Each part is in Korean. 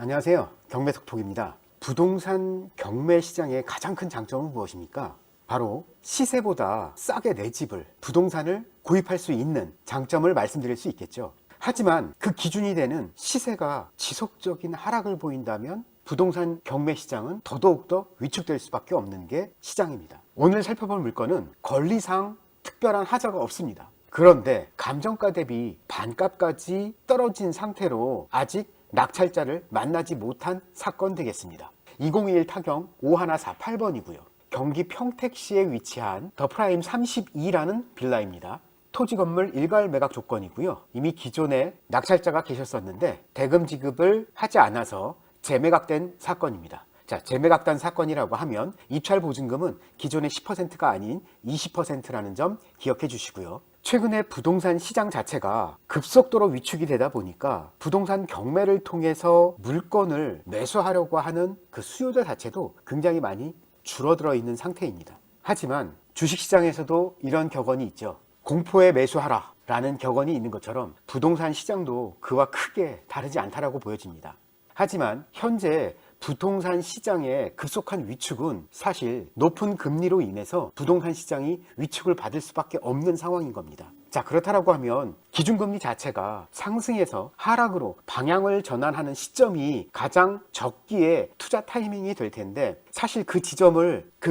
안녕하세요. 경매속톡입니다. 부동산 경매 시장의 가장 큰 장점은 무엇입니까? 바로 시세보다 싸게 내 집을, 부동산을 구입할 수 있는 장점을 말씀드릴 수 있겠죠. 하지만 그 기준이 되는 시세가 지속적인 하락을 보인다면 부동산 경매 시장은 더더욱더 위축될 수밖에 없는 게 시장입니다. 오늘 살펴볼 물건은 권리상 특별한 하자가 없습니다. 그런데 감정가 대비 반값까지 떨어진 상태로 아직 낙찰자를 만나지 못한 사건 되겠습니다. 2021 타경 5148번이고요. 경기 평택시에 위치한 더프라임 32라는 빌라입니다. 토지 건물 일괄 매각 조건이고요. 이미 기존에 낙찰자가 계셨었는데 대금 지급을 하지 않아서 재매각된 사건입니다. 자, 재매각된 사건이라고 하면 입찰 보증금은 기존의 10%가 아닌 20%라는 점 기억해 주시고요. 최근에 부동산 시장 자체가 급속도로 위축이 되다 보니까 부동산 경매를 통해서 물건을 매수하려고 하는 그 수요자 자체도 굉장히 많이 줄어들어 있는 상태입니다. 하지만 주식시장에서도 이런 격언이 있죠. 공포에 매수하라 라는 격언이 있는 것처럼 부동산 시장도 그와 크게 다르지 않다라고 보여집니다. 하지만 현재 부동산 시장의 급속한 위축은 사실 높은 금리로 인해서 부동산 시장이 위축을 받을 수밖에 없는 상황인 겁니다. 자, 그렇다라고 하면 기준금리 자체가 상승해서 하락으로 방향을 전환하는 시점이 가장 적기에 투자 타이밍이 될 텐데 사실 그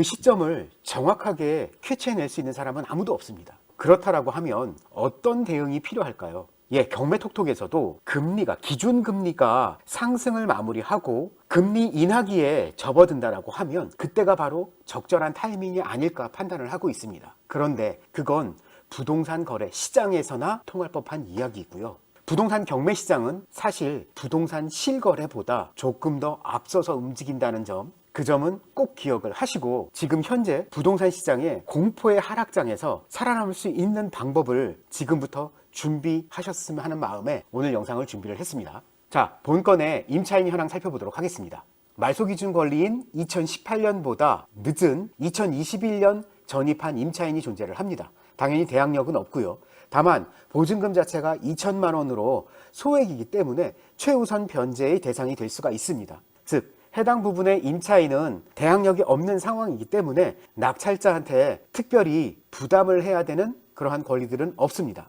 시점을 정확하게 캐치해낼 수 있는 사람은 아무도 없습니다. 그렇다라고 하면 어떤 대응이 필요할까요? 경매톡톡에서도 기준금리가 상승을 마무리하고 금리 인하기에 접어든다라고 하면 그때가 바로 적절한 타이밍이 아닐까 판단을 하고 있습니다. 그런데 그건 부동산 거래 시장에서나 통할 법한 이야기이고요. 부동산 경매 시장은 사실 부동산 실거래보다 조금 더 앞서서 움직인다는 점, 그 점은 꼭 기억을 하시고 지금 현재 부동산 시장의 공포의 하락장에서 살아남을 수 있는 방법을 지금부터 준비하셨으면 하는 마음에 오늘 영상을 준비를 했습니다. 자, 본건의 임차인 현황 살펴보도록 하겠습니다. 말소기준 권리인 2018년보다 늦은 2021년 전입한 임차인이 존재를 합니다. 당연히 대항력은 없고요. 다만 보증금 자체가 2천만 원으로 소액이기 때문에 최우선 변제의 대상이 될 수가 있습니다. 즉 해당 부분의 임차인은 대항력이 없는 상황이기 때문에 낙찰자한테 특별히 부담을 해야 되는 그러한 권리들은 없습니다.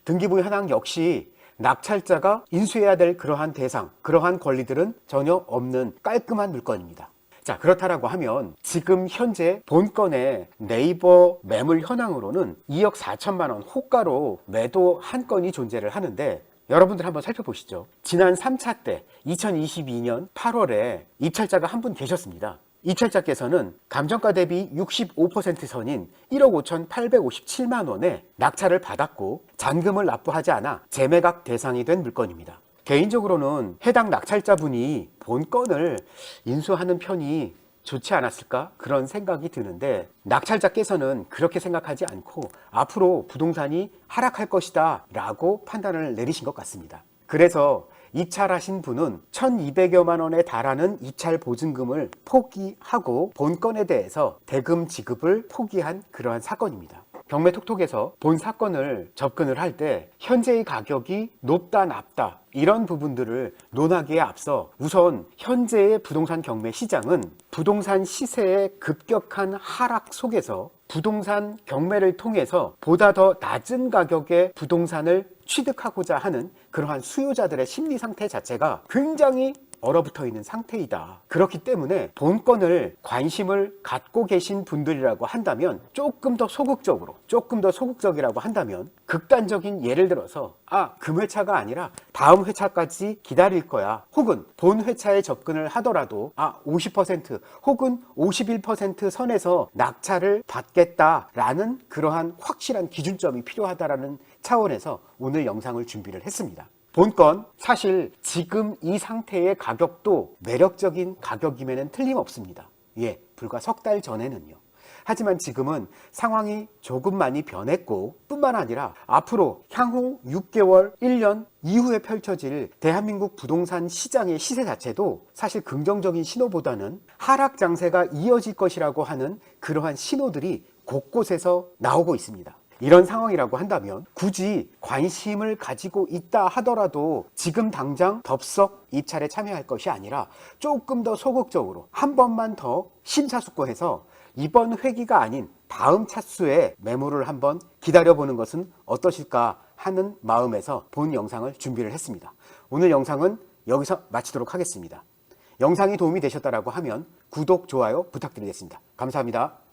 등기부 현황 역시 낙찰자가 인수해야 될 그러한 대상, 그러한 권리들은 전혀 없는 깔끔한 물건입니다. 자, 그렇다라고 하면 지금 현재 본건의 네이버 매물 현황으로는 2억 4천만 원 호가로 매도 한 건이 존재를 하는데 여러분들 한번 살펴보시죠. 지난 3차 때 2022년 8월에 입찰자가 한 분 계셨습니다. 입찰자께서는 감정가 대비 65% 선인 1억 5,857만 원에 낙찰을 받았고 잔금을 납부하지 않아 재매각 대상이 된 물건입니다. 개인적으로는 해당 낙찰자분이 본건을 인수하는 편이 좋지 않았을까? 그런 생각이 드는데 낙찰자께서는 그렇게 생각하지 않고 앞으로 부동산이 하락할 것이다 라고 판단을 내리신 것 같습니다. 그래서 입찰하신 분은 1,200여만 원에 달하는 입찰 보증금을 포기하고 본건에 대해서 대금 지급을 포기한 그러한 사건입니다. 경매톡톡에서 본 사건을 접근을 할 때 현재의 가격이 높다 낮다 이런 부분들을 논하기에 앞서 우선 현재의 부동산 경매 시장은 부동산 시세의 급격한 하락 속에서 부동산 경매를 통해서 보다 더 낮은 가격의 부동산을 취득하고자 하는 그러한 수요자들의 심리 상태 자체가 굉장히 얼어붙어 있는 상태이다. 그렇기 때문에 본건을 관심을 갖고 계신 분들이라고 한다면 조금 더 소극적이라고 한다면 극단적인 예를 들어서 금회차가 아니라 다음 회차까지 기다릴 거야. 혹은 본 회차에 접근을 하더라도 50% 혹은 51% 선에서 낙찰을 받겠다라는 그러한 확실한 기준점이 필요하다라는 차원에서 오늘 영상을 준비를 했습니다. 본건 사실 지금 이 상태의 가격도 매력적인 가격임에는 틀림없습니다. 불과 석 달 전에는요. 하지만 지금은 상황이 조금 많이 변했고 뿐만 아니라 앞으로 향후 6개월, 1년 이후에 펼쳐질 대한민국 부동산 시장의 시세 자체도 사실 긍정적인 신호보다는 하락 장세가 이어질 것이라고 하는 그러한 신호들이 곳곳에서 나오고 있습니다. 이런 상황이라고 한다면 굳이 관심을 가지고 있다 하더라도 지금 당장 덥석 입찰에 참여할 것이 아니라 조금 더 소극적으로 한 번만 더 심사숙고해서 이번 회기가 아닌 다음 차수에 매물을 한번 기다려보는 것은 어떠실까 하는 마음에서 본 영상을 준비를 했습니다. 오늘 영상은 여기서 마치도록 하겠습니다. 영상이 도움이 되셨다고 하면 구독, 좋아요 부탁드리겠습니다. 감사합니다.